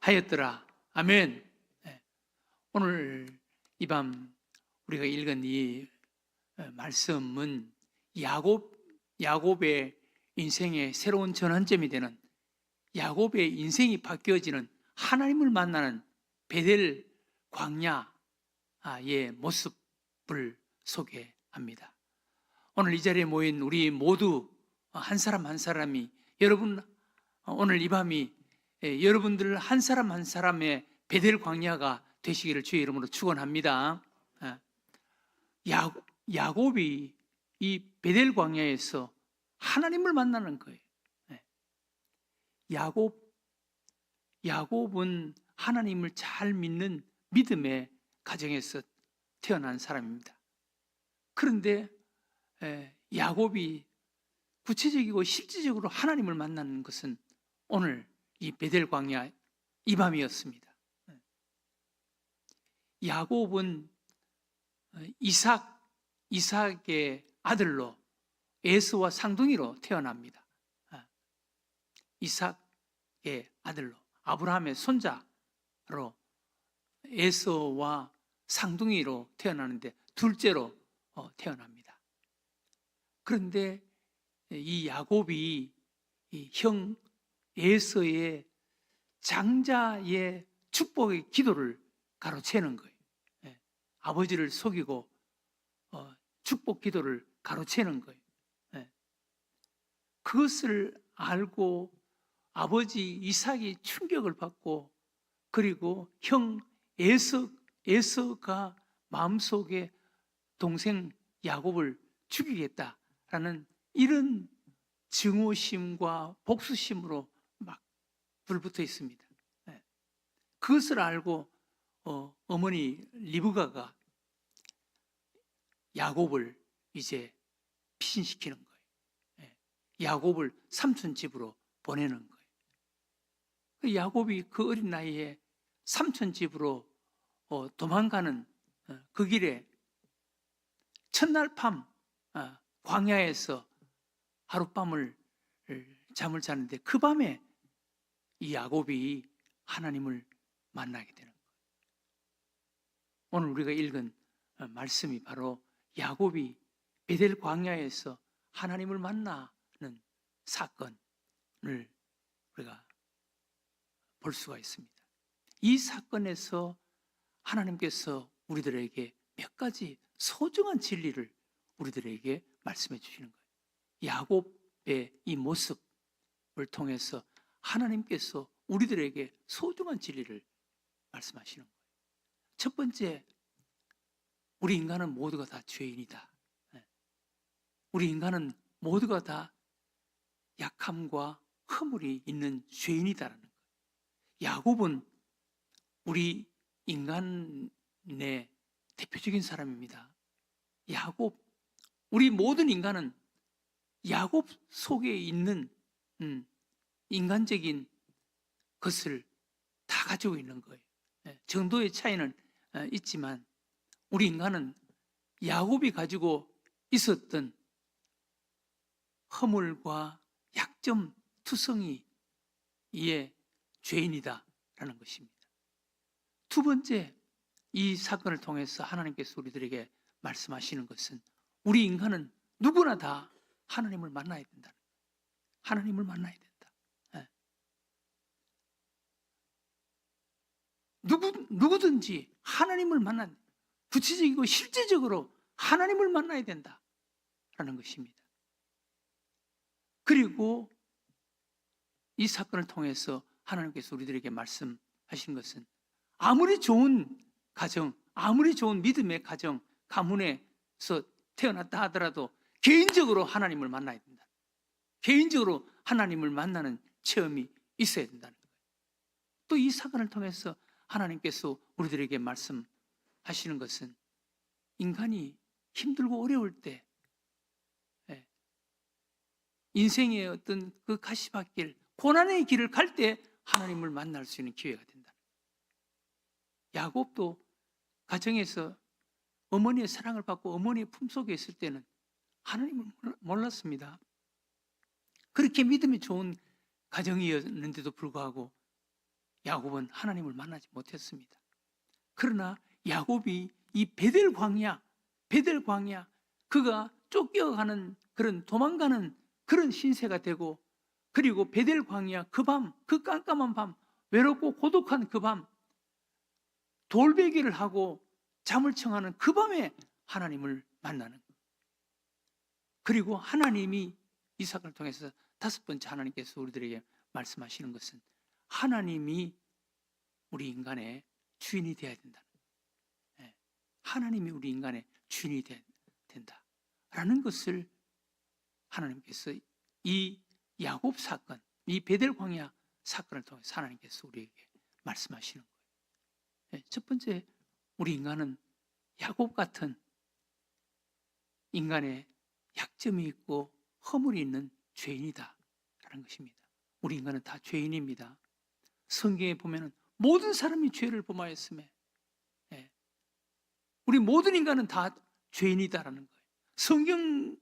하였더라. 아멘. 네. 오늘 이 밤 우리가 읽은 이 말씀은 야곱의 인생의 새로운 전환점이 되는, 야곱의 인생이 바뀌어지는 하나님을 만나는 베델 광야의 모습을 소개합니다. 오늘 이 자리에 모인 우리 모두 한 사람 한 사람이, 여러분 오늘 이 밤이 여러분들 한 사람 한 사람의 베델 광야가 되시기를 주의 이름으로 축원합니다. 야곱이 이 베델 광야에서 하나님을 만나는 거예요. 야곱은 하나님을 잘 믿는 믿음의 가정에서 태어난 사람입니다. 그런데 야곱이 구체적이고 실질적으로 하나님을 만나는 것은 오늘 이 베델 광야 이 밤이었습니다. 야곱은 이삭의 아들로 에서와 쌍둥이로 태어납니다. 이삭의 아들로, 아브라함의 손자로 에서와 쌍둥이로 태어나는데 둘째로 태어납니다. 그런데 이 야곱이 이 형 에서의 장자의 축복의 기도를 가로채는 거예요. 아버지를 속이고 축복 기도를 가로채는 거예요. 그것을 알고 아버지 이삭이 충격을 받고, 그리고 형 에서가 마음속에 동생 야곱을 죽이겠다라는 이런 증오심과 복수심으로 막 불붙어 있습니다. 그것을 알고 어머니 리브가가 야곱을 이제 피신시키는 거예요. 야곱을 삼촌 집으로 보내는 거예요. 야곱이 그 어린 나이에 삼촌 집으로 도망가는 그 길에 첫날 밤 광야에서 하룻밤을 잠을 자는데, 그 밤에 이 야곱이 하나님을 만나게 되는 거예요. 오늘 우리가 읽은 말씀이 바로 야곱이 베델 광야에서 하나님을 만나는 사건을 우리가 볼 수가 있습니다. 이 사건에서 하나님께서 우리들에게 몇 가지 소중한 진리를 우리들에게 말씀해 주시는 거예요. 야곱의 이 모습을 통해서 하나님께서 우리들에게 소중한 진리를 말씀하시는 거예요. 첫 번째, 우리 인간은 모두가 다 죄인이다. 우리 인간은 모두가 다 약함과 허물이 있는 죄인이다라는 거예요. 야곱은 우리 인간의 대표적인 사람입니다. 우리 모든 인간은 야곱 속에 있는 인간적인 것을 다 가지고 있는 거예요. 정도의 차이는 있지만 우리 인간은 야곱이 가지고 있었던 허물과 약점, 투성이의 죄인이다라는 것입니다. 두 번째, 이 사건을 통해서 하나님께서 우리들에게 말씀하시는 것은 우리 인간은 누구나 다 하나님을 만나야 된다. 하나님을 만나야 된다. 누구든지 하나님을 만난, 구체적이고 실제적으로 하나님을 만나야 된다라는 것입니다. 그리고 이 사건을 통해서 하나님께서 우리들에게 말씀하신 것은 아무리 좋은 가정, 아무리 좋은 믿음의 가정, 가문에서 태어났다 하더라도 개인적으로 하나님을 만나야 된다. 개인적으로 하나님을 만나는 체험이 있어야 된다는 거예요. 또 이 사건을 통해서 하나님께서 우리들에게 말씀하시는 것은 인간이 힘들고 어려울 때, 인생의 어떤 그 가시밭길, 고난의 길을 갈 때 하나님을 만날 수 있는 기회가 된다. 야곱도 가정에서 어머니의 사랑을 받고 어머니의 품속에 있을 때는 하나님을 몰랐습니다. 그렇게 믿음이 좋은 가정이었는데도 불구하고 야곱은 하나님을 만나지 못했습니다. 그러나 야곱이 이 베델 광야, 그가 쫓겨가는 그런 도망가는 그런 신세가 되고, 그리고 베델 광야 그 밤, 그 깜깜한 밤, 외롭고 고독한 그 밤, 돌베개를 하고 잠을 청하는 그 밤에 하나님을 만나는 것. 그리고 하나님이 이삭을 통해서 다섯 번째 하나님께서 우리들에게 말씀하시는 것은 하나님이 우리 인간의 주인이 되어야 된다. 하나님이 우리 인간의 주인이 되어야 된다라는 것을 하나님께서 이 야곱 사건, 이 베델 광야 사건을 통해서 하나님께서 우리에게 말씀하시는 거예요. 첫 번째, 우리 인간은 야곱 같은 인간의 약점이 있고 허물이 있는 죄인이다라는 것입니다. 우리 인간은 다 죄인입니다. 성경에 보면은 모든 사람이 죄를 범하였음에, 우리 모든 인간은 다 죄인이다라는 거예요. 성경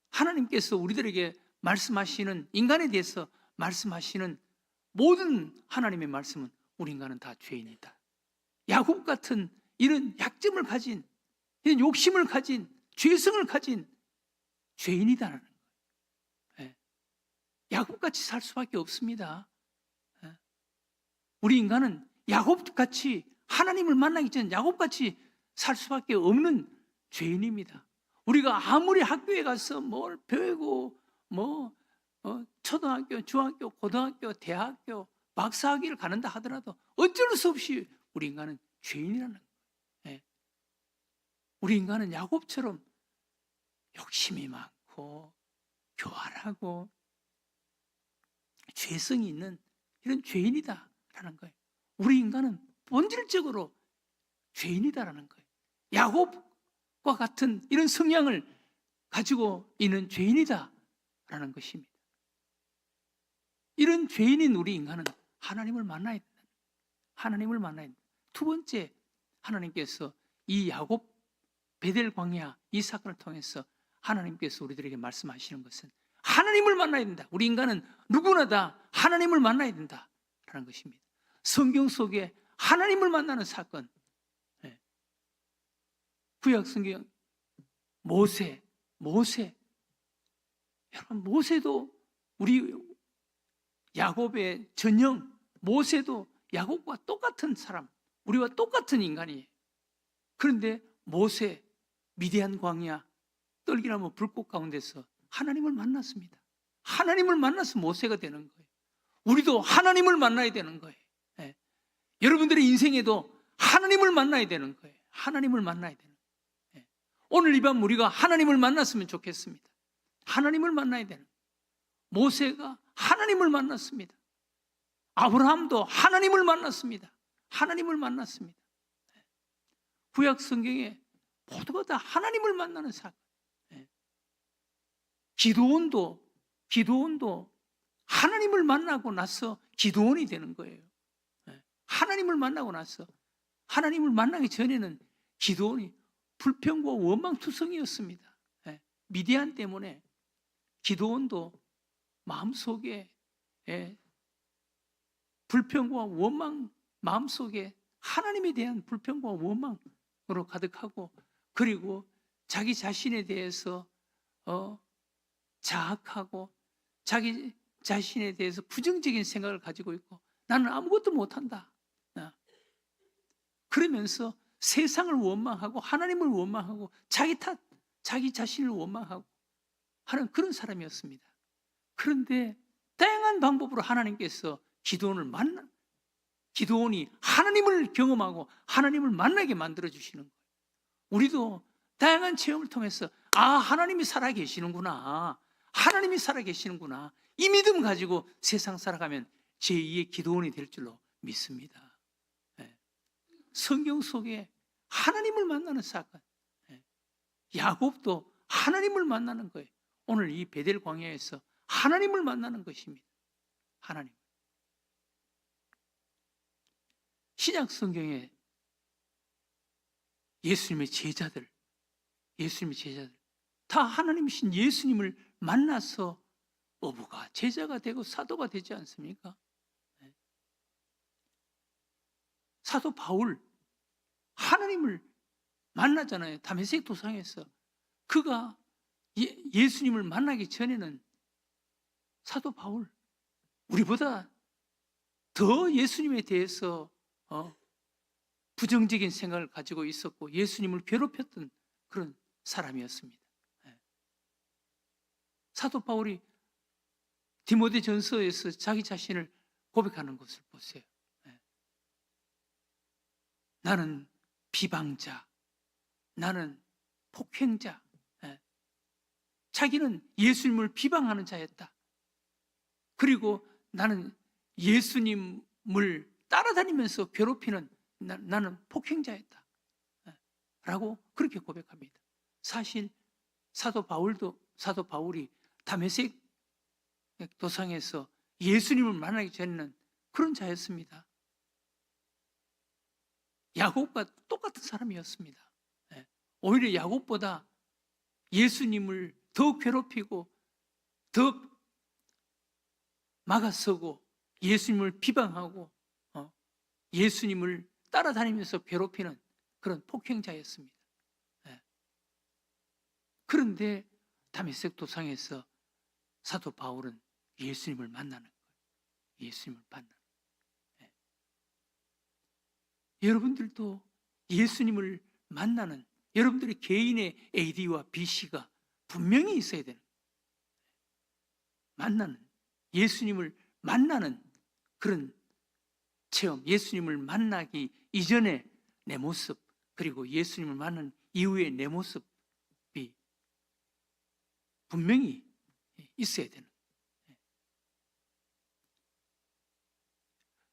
하나님께서 우리들에게 말씀하시는, 인간에 대해서 말씀하시는 모든 하나님의 말씀은 우리 인간은 다 죄인이다. 야곱 같은 이런 약점을 가진, 이런 욕심을 가진, 죄성을 가진 죄인이다라는 거예요. 야곱같이 살 수밖에 없습니다. 우리 인간은 야곱같이, 하나님을 만나기 전 야곱같이 살 수밖에 없는 죄인입니다. 우리가 아무리 학교에 가서 뭘 배우고 초등학교, 중학교, 고등학교, 대학교, 박사학위를 가는다 하더라도 어쩔 수 없이 우리 인간은 죄인이라는 거예요. 우리 인간은 야곱처럼 욕심이 많고 교활하고 죄성이 있는 이런 죄인이다라는 거예요. 우리 인간은 본질적으로 죄인이다라는 거예요. 야곱과 같은 이런 성향을 가지고 있는 죄인이다라는 것입니다. 이런 죄인인 우리 인간은 하나님을 만나야 된다. 하나님을 만나야 된다. 두 번째, 하나님께서 이 야곱 베델 광야 이 사건을 통해서 하나님께서 우리들에게 말씀하시는 것은 하나님을 만나야 된다. 우리 인간은 누구나 다 하나님을 만나야 된다라는 것입니다. 성경 속에 하나님을 만나는 사건, 구약 성경 모세, 여러분, 모세도 우리 야곱의 전형, 모세도 야곱과 똑같은 사람, 우리와 똑같은 인간이에요. 그런데 모세, 미디안 광야, 떨기나무 불꽃 가운데서 하나님을 만났습니다. 하나님을 만나서 모세가 되는 거예요. 우리도 하나님을 만나야 되는 거예요. 여러분들의 인생에도 하나님을 만나야 되는 거예요. 하나님을 만나야 되는 거예요. 오늘 이 밤 우리가 하나님을 만났으면 좋겠습니다. 하나님을 만나야 되는 거예요. 모세가 하나님을 만났습니다. 아브라함도 하나님을 만났습니다. 하나님을 만났습니다. 구약 성경에 모두가 다 하나님을 만나는 사건. 기드온도 하나님을 만나고 나서 기드온이 되는 거예요. 하나님을 만나고 나서, 하나님을 만나기 전에는 기드온이 불평과 원망투성이었습니다. 미디안 때문에 기드온도 마음속에 불평과 원망, 마음속에 하나님에 대한 불평과 원망으로 가득하고, 그리고 자기 자신에 대해서 자학하고 자기 자신에 대해서 부정적인 생각을 가지고 있고, 나는 아무것도 못한다. 그러면서 세상을 원망하고 하나님을 원망하고 자기 탓, 자기 자신을 원망하고 하는 그런 사람이었습니다. 그런데 다양한 방법으로 하나님께서 기드온이 하나님을 경험하고 하나님을 만나게 만들어 주시는 거예요. 우리도 다양한 체험을 통해서 하나님이 살아계시는구나, 하나님이 살아계시는구나, 이 믿음 가지고 세상 살아가면 제2의 기드온이 될 줄로 믿습니다. 성경 속에 하나님을 만나는 사건, 야곱도 하나님을 만나는 거예요. 오늘 이 베델 광야에서 하나님을 만나는 것입니다. 하나님. 신약 성경에 예수님의 제자들 다 하나님이신 예수님을 만나서 어부가 제자가 되고 사도가 되지 않습니까? 사도 바울 하나님을 만나잖아요. 다메섹 도상에서. 그가 예수님을 만나기 전에는 사도 바울 우리보다 더 예수님에 대해서 부정적인 생각을 가지고 있었고 예수님을 괴롭혔던 그런 사람이었습니다. 사도 바울이 디모데전서에서 자기 자신을 고백하는 것을 보세요. 나는 비방자, 나는 폭행자. 자기는 예수님을 비방하는 자였다. 그리고 나는 예수님을 따라다니면서 괴롭히는 나는 폭행자였다. 라고 그렇게 고백합니다. 사실 사도 바울이 다메섹 도상에서 예수님을 만나기 전에는 그런 자였습니다. 야곱과 똑같은 사람이었습니다. 오히려 야곱보다 예수님을 더 괴롭히고 더 막아서고 예수님을 비방하고 예수님을 따라다니면서 괴롭히는 그런 폭행자였습니다. 그런데 다메섹 도상에서 사도 바울은 예수님을 만나는 거예요. 예수님을 만나는 거예요. 여러분들도 예수님을 만나는 여러분들의 개인의 AD와 BC가 분명히 있어야 되는 거예요. 만나는 예수님을 만나는 그런 체험, 예수님을 만나기 이전에 내 모습 그리고 예수님을 만난 이후에 내 모습이 분명히 있어야 되는 거예요.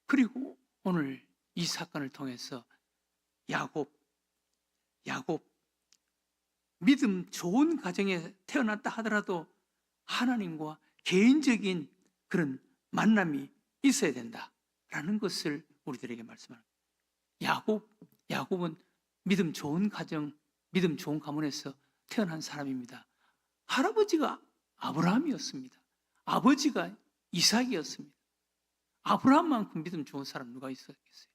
그리고 오늘 이 사건을 통해서 야곱 믿음 좋은 가정에 태어났다 하더라도 하나님과 개인적인 그런 만남이 있어야 된다라는 것을 우리들에게 말씀합니다. 야곱은 믿음 좋은 가정, 믿음 좋은 가문에서 태어난 사람입니다. 할아버지가 아브라함이었습니다. 아버지가 이삭이었습니다. 아브라함만큼 믿음 좋은 사람 누가 있었겠어요?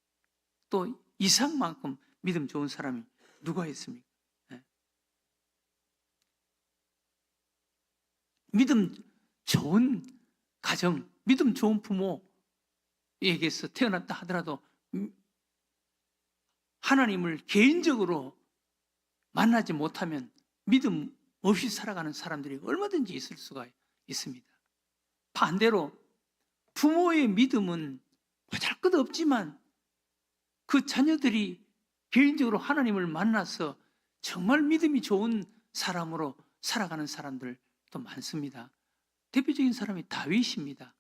또 이삭만큼 믿음 좋은 사람이 누가 있습니까? 믿음 좋은 가정, 믿음 좋은 부모에게서 태어났다 하더라도 하나님을 개인적으로 만나지 못하면 믿음 없이 살아가는 사람들이 얼마든지 있을 수가 있습니다. 반대로 부모의 믿음은 보잘것없지만 그 자녀들이 개인적으로 하나님을 만나서 정말 믿음이 좋은 사람으로 살아가는 사람들도 많습니다. 대표적인 사람이 다윗입니다.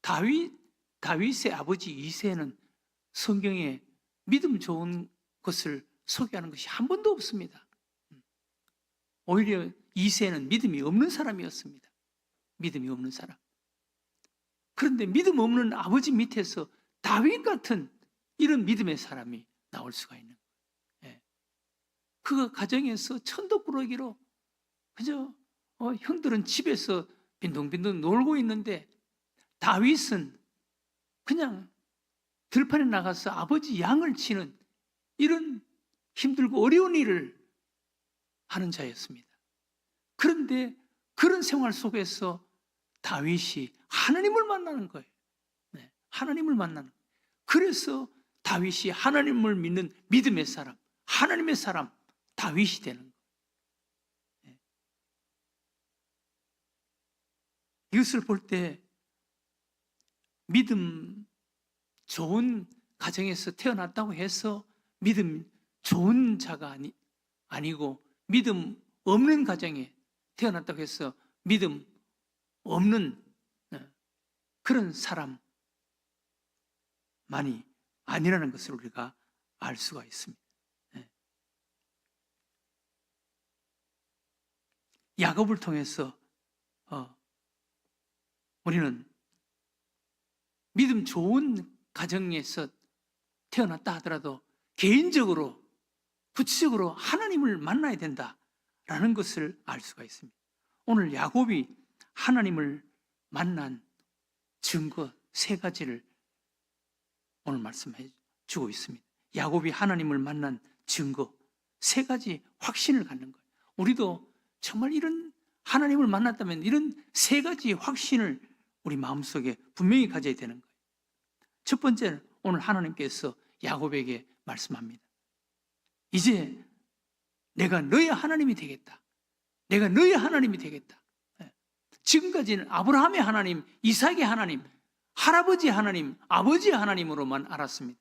다윗의 아버지 이새는 성경에 믿음 좋은 것을 소개하는 것이 한 번도 없습니다. 오히려 이새는 믿음이 없는 사람이었습니다. 믿음이 없는 사람. 그런데 믿음 없는 아버지 밑에서 다윗 같은 이런 믿음의 사람이 나올 수가 있는 거예요. 그 가정에서 천덕꾸러기로 그저 형들은 집에서 빈둥빈둥 놀고 있는데 다윗은 그냥 들판에 나가서 아버지 양을 치는 이런 힘들고 어려운 일을 하는 자였습니다. 그런데 그런 생활 속에서 다윗이 하나님을 만나는 거예요. 하나님을 만나는 거예요. 그래서 다윗이 하나님을 믿는 믿음의 사람, 하나님의 사람, 다윗이 되는 거예요. 이것을 볼 때 믿음 좋은 가정에서 태어났다고 해서 믿음 좋은 자가 아니고 믿음 없는 가정에 태어났다고 해서 믿음 없는 그런 사람만이 아니라는 것을 우리가 알 수가 있습니다. 야곱을 통해서 우리는 믿음 좋은 가정에서 태어났다 하더라도 개인적으로 구체적으로 하나님을 만나야 된다라는 것을 알 수가 있습니다. 오늘 야곱이 하나님을 만난 증거 3가지를 오늘 말씀해 주고 있습니다. 야곱이 하나님을 만난 증거 3가지 확신을 갖는 거예요. 우리도 정말 이런 하나님을 만났다면 이런 3가지 확신을 우리 마음속에 분명히 가져야 되는 거예요. 첫 번째는 오늘 하나님께서 야곱에게 말씀합니다. 이제 내가 너의 하나님이 되겠다. 내가 너의 하나님이 되겠다. 지금까지는 아브라함의 하나님, 이삭의 하나님, 할아버지 하나님, 아버지의 하나님으로만 알았습니다.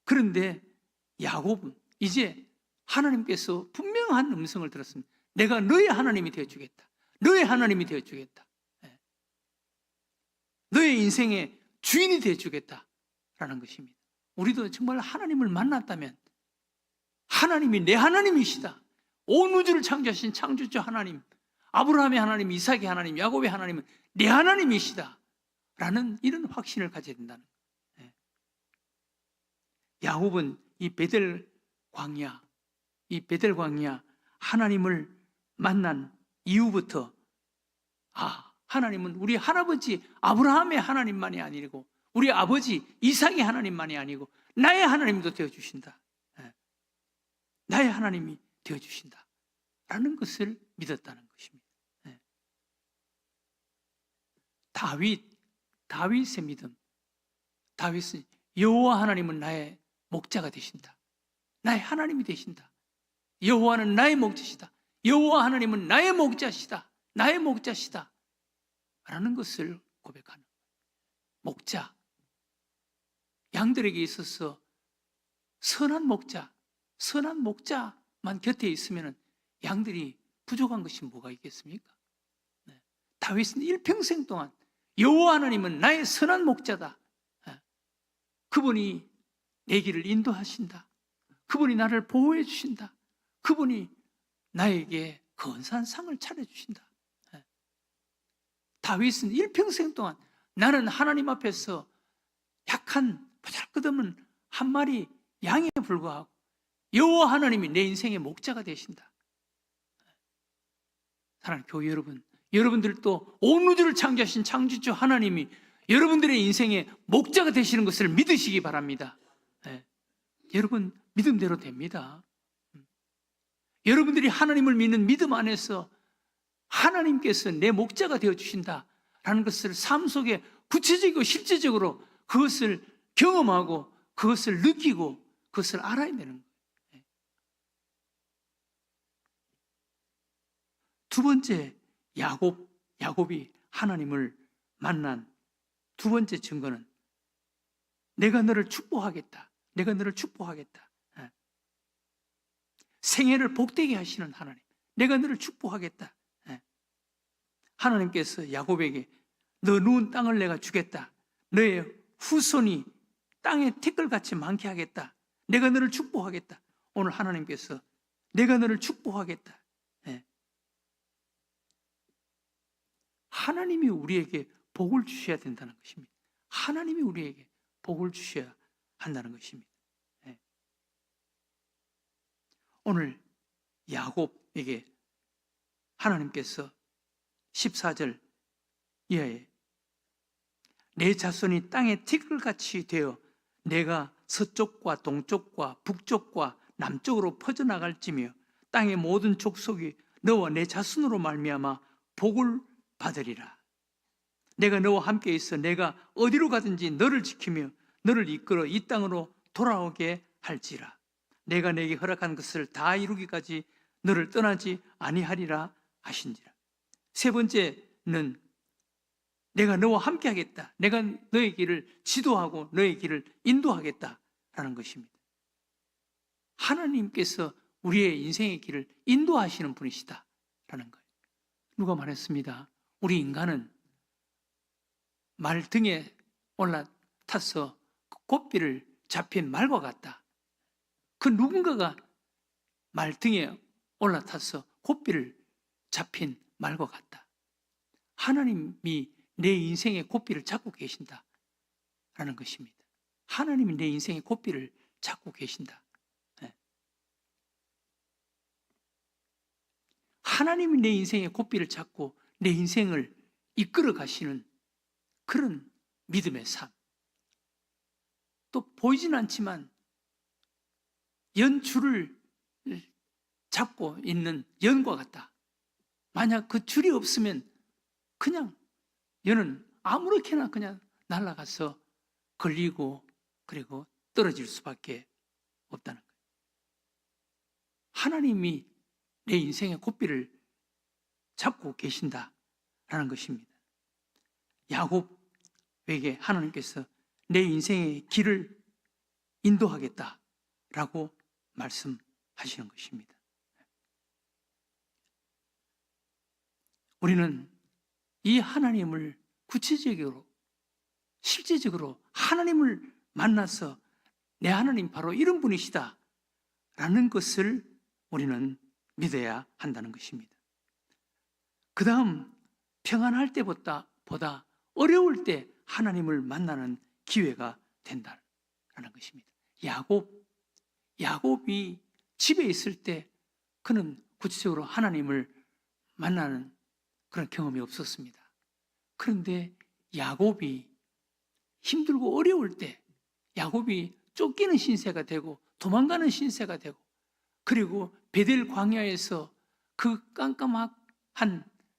그런데 야곱은 이제 하나님께서 분명한 음성을 들었습니다. 내가 너의 하나님이 되어주겠다. 너의 하나님이 되어주겠다. 너의 인생의 주인이 되어주겠다라는 것입니다. 우리도 정말 하나님을 만났다면 하나님이 내 하나님이시다. 온 우주를 창조하신 창조주 하나님, 아브라함의 하나님, 이삭의 하나님, 야곱의 하나님은 내 하나님이시다 라는 이런 확신을 가져야 된다는 거예요. 야곱은 이 베델 광야 하나님을 만난 이후부터 하나님은 우리 할아버지 아브라함의 하나님만이 아니고 우리 아버지 이삭의 하나님만이 아니고 나의 하나님도 되어주신다. 나의 하나님이 되어주신다 라는 것을 믿었다는 것입니다. 다윗의 믿음. 다윗은 여호와 하나님은 나의 목자가 되신다. 나의 하나님이 되신다. 여호와는 나의 목자시다. 여호와 하나님은 나의 목자시다. 나의 목자시다 라는 것을 고백하는 목자. 양들에게 있어서 선한 목자만 곁에 있으면 양들이 부족한 것이 뭐가 있겠습니까? 다윗은 일평생 동안 여호와 하나님은 나의 선한 목자다. 그분이 내 길을 인도하신다. 그분이 나를 보호해 주신다. 그분이 나에게 건사한 상을 차려주신다. 다윗은 일평생 동안 나는 하나님 앞에서 약한 보잘것없는 한 마리 양에 불과하고 여호와 하나님이 내 인생의 목자가 되신다. 사랑하는 교회 여러분, 여러분들도 온 우주를 창조하신 창조주 하나님이 여러분들의 인생의 목자가 되시는 것을 믿으시기 바랍니다. 여러분 믿음대로 됩니다. 여러분들이 하나님을 믿는 믿음 안에서 하나님께서 내 목자가 되어주신다라는 것을 삶 속에 구체적이고 실제적으로 그것을 경험하고 그것을 느끼고 그것을 알아야 되는 거예요. 두 번째, 야곱이 하나님을 만난 두 번째 증거는 내가 너를 축복하겠다. 내가 너를 축복하겠다. 생애를 복되게 하시는 하나님. 내가 너를 축복하겠다. 하나님께서 야곱에게 너 누운 땅을 내가 주겠다. 너의 후손이 땅에 티끌같이 많게 하겠다. 내가 너를 축복하겠다. 오늘 하나님께서 내가 너를 축복하겠다. 하나님이 우리에게 복을 주셔야 된다는 것입니다. 하나님이 우리에게 복을 주셔야 한다는 것입니다. 오늘 야곱에게 하나님께서 14절 이하에 내 자손이 땅에 티끌같이 되어 내가 서쪽과 동쪽과 북쪽과 남쪽으로 퍼져나갈지며 땅의 모든 족속이 너와 내 자손으로 말미암아 복을 받으리라. 내가 너와 함께 있어 내가 어디로 가든지 너를 지키며 너를 이끌어 이 땅으로 돌아오게 할지라. 내가 내게 허락한 것을 다 이루기까지 너를 떠나지 아니하리라 하신지라. 세 번째는 내가 너와 함께 하겠다. 내가 너의 길을 지도하고 너의 길을 인도하겠다라는 것입니다. 하나님께서 우리의 인생의 길을 인도하시는 분이시다라는 거예요. 누가 말했습니다. 우리 인간은 말 등에 올라타서 고삐를 잡힌 말과 같다. 그 누군가가 말 등에 올라타서 고삐를 잡힌 말과 같다. 하나님이 내 인생의 고삐를 잡고 계신다라는 것입니다. 하나님이 내 인생의 고삐를 잡고 계신다. 하나님이 내 인생의 고삐를 잡고 내 인생을 이끌어 가시는 그런 믿음의 삶. 또 보이진 않지만 연줄을 잡고 있는 연과 같다. 만약 그 줄이 없으면 그냥 연은 아무렇게나 그냥 날아가서 걸리고 그리고 떨어질 수밖에 없다는 거예요. 하나님이 내 인생의 고삐를 잡고 계신다라는 것입니다. 야곱에게 하나님께서 내 인생의 길을 인도하겠다라고 말씀하시는 것입니다. 우리는 이 하나님을 구체적으로 실제적으로 하나님을 만나서 내 하나님 바로 이런 분이시다 라는 것을 우리는 믿어야 한다는 것입니다. 그 다음 평안할 때보다 어려울 때 하나님을 만나는 기회가 된다는 것입니다. 야곱이 집에 있을 때 그는 구체적으로 하나님을 만나는 그런 경험이 없었습니다. 그런데 야곱이 힘들고 어려울 때 야곱이 쫓기는 신세가 되고 도망가는 신세가 되고 그리고 베델 광야에서 그 깜깜한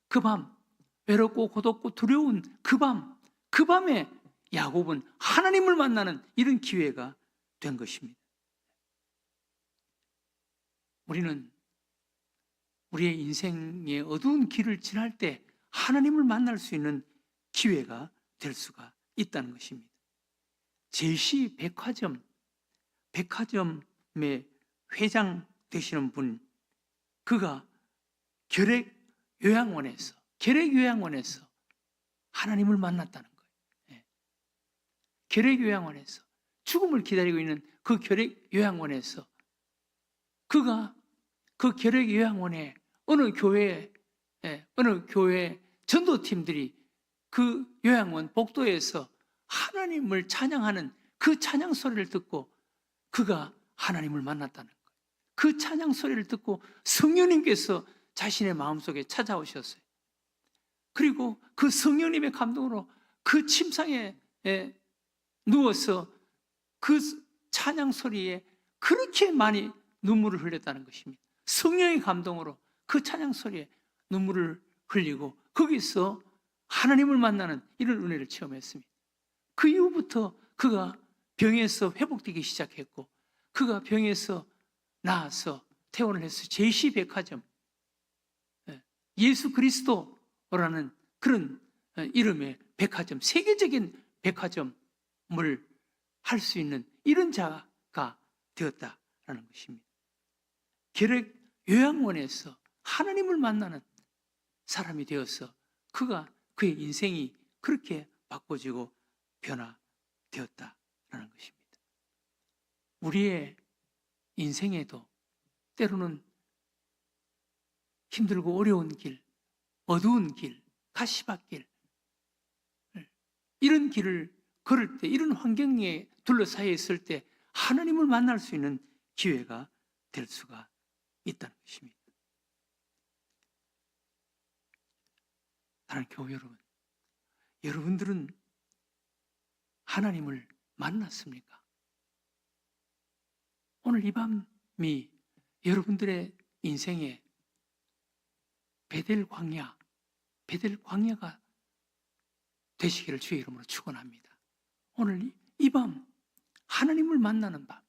그 밤, 외롭고 고독고 두려운 그 밤에 야곱은 하나님을 만나는 이런 기회가 된 것입니다. 우리는 우리의 인생의 어두운 길을 지날 때 하나님을 만날 수 있는 기회가 될 수가 있다는 것입니다. 제시 백화점의 회장 되시는 분, 그가 결핵요양원에서 하나님을 만났다는 거예요. 결핵요양원에서 죽음을 기다리고 있는 그 결핵요양원에서 그가 그 결핵요양원에 어느 교회 전도팀들이 그 요양원 복도에서 하나님을 찬양하는 그 찬양 소리를 듣고 그가 하나님을 만났다는 거예요. 그 찬양 소리를 듣고 성령님께서 자신의 마음속에 찾아오셨어요. 그리고 그 성령님의 감동으로 그 침상에 누워서 그 찬양 소리에 그렇게 많이 눈물을 흘렸다는 것입니다. 성령의 감동으로 그 찬양 소리에 눈물을 흘리고 거기서 하나님을 만나는 이런 은혜를 체험했습니다. 그 이후부터 그가 병에서 회복되기 시작했고 그가 병에서 나아서 퇴원을 해서 제시백화점, 예수 그리스도라는 그런 이름의 백화점, 세계적인 백화점을 할 수 있는 이런 자가 되었다라는 것입니다. 결핵 요양원에서 하나님을 만나는 사람이 되어서 그의 인생이 그렇게 바꿔지고 변화되었다라는 것입니다. 우리의 인생에도 때로는 힘들고 어려운 길, 어두운 길, 가시밭길, 이런 길을 걸을 때, 이런 환경에 둘러싸여 있을 때 하나님을 만날 수 있는 기회가 될 수가 있다는 것입니다. 사랑하는 교회 여러분, 여러분들은 하나님을 만났습니까? 오늘 이 밤이 여러분들의 인생에 베델 광야가 되시기를 주의 이름으로 축원합니다. 오늘 이 밤 하나님을 만나는 밤,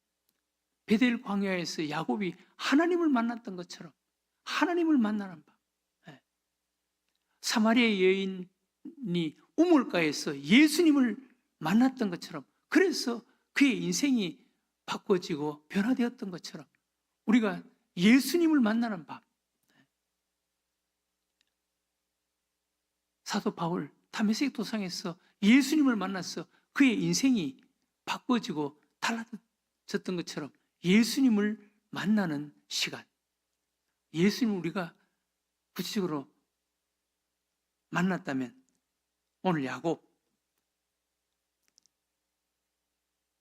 베델 광야에서 야곱이 하나님을 만났던 것처럼 하나님을 만나는 밤, 사마리아 여인이 우물가에서 예수님을 만났던 것처럼, 그래서 그의 인생이 바꿔지고 변화되었던 것처럼 우리가 예수님을 만나는 밤, 사도 바울 다메섹 도상에서 예수님을 만나서 그의 인생이 바꿔지고 달라졌던 것처럼 예수님을 만나는 시간, 예수님을 우리가 구체적으로 만났다면 오늘 야곱,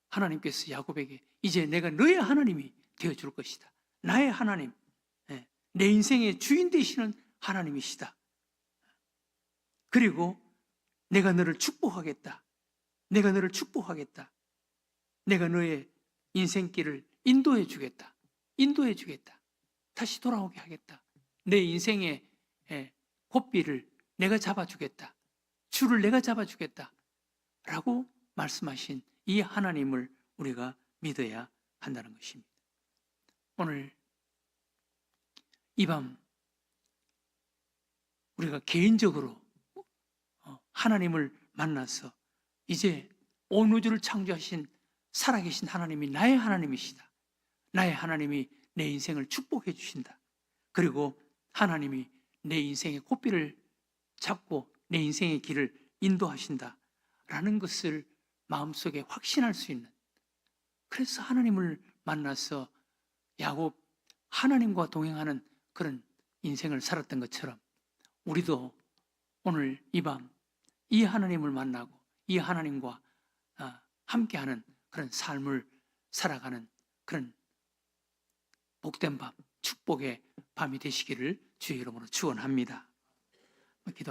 하나님께서 야곱에게 이제 내가 너의 하나님이 되어줄 것이다, 나의 하나님, 내 인생의 주인 되시는 하나님이시다, 그리고 내가 너를 축복하겠다, 내가 너의 인생길을 인도해 주겠다, 인도해 주겠다. 다시 돌아오게 하겠다. 내 인생의 고삐를 내가 잡아주겠다. 줄을 내가 잡아주겠다. 라고 말씀하신 이 하나님을 우리가 믿어야 한다는 것입니다. 오늘 이 밤 우리가 개인적으로 하나님을 만나서 이제 온 우주를 창조하신 살아계신 하나님이 나의 하나님이시다. 나의 하나님이 내 인생을 축복해 주신다. 그리고 하나님이 내 인생의 고삐를 잡고 내 인생의 길을 인도하신다. 라는 것을 마음속에 확신할 수 있는, 그래서 하나님을 만나서 야곱 하나님과 동행하는 그런 인생을 살았던 것처럼 우리도 오늘 이 밤 이 하나님을 만나고 이 하나님과 함께하는 그런 삶을 살아가는 그런 복된 밤, 축복의 밤이 되시기를 주의 이름으로 축원합니다. 기도.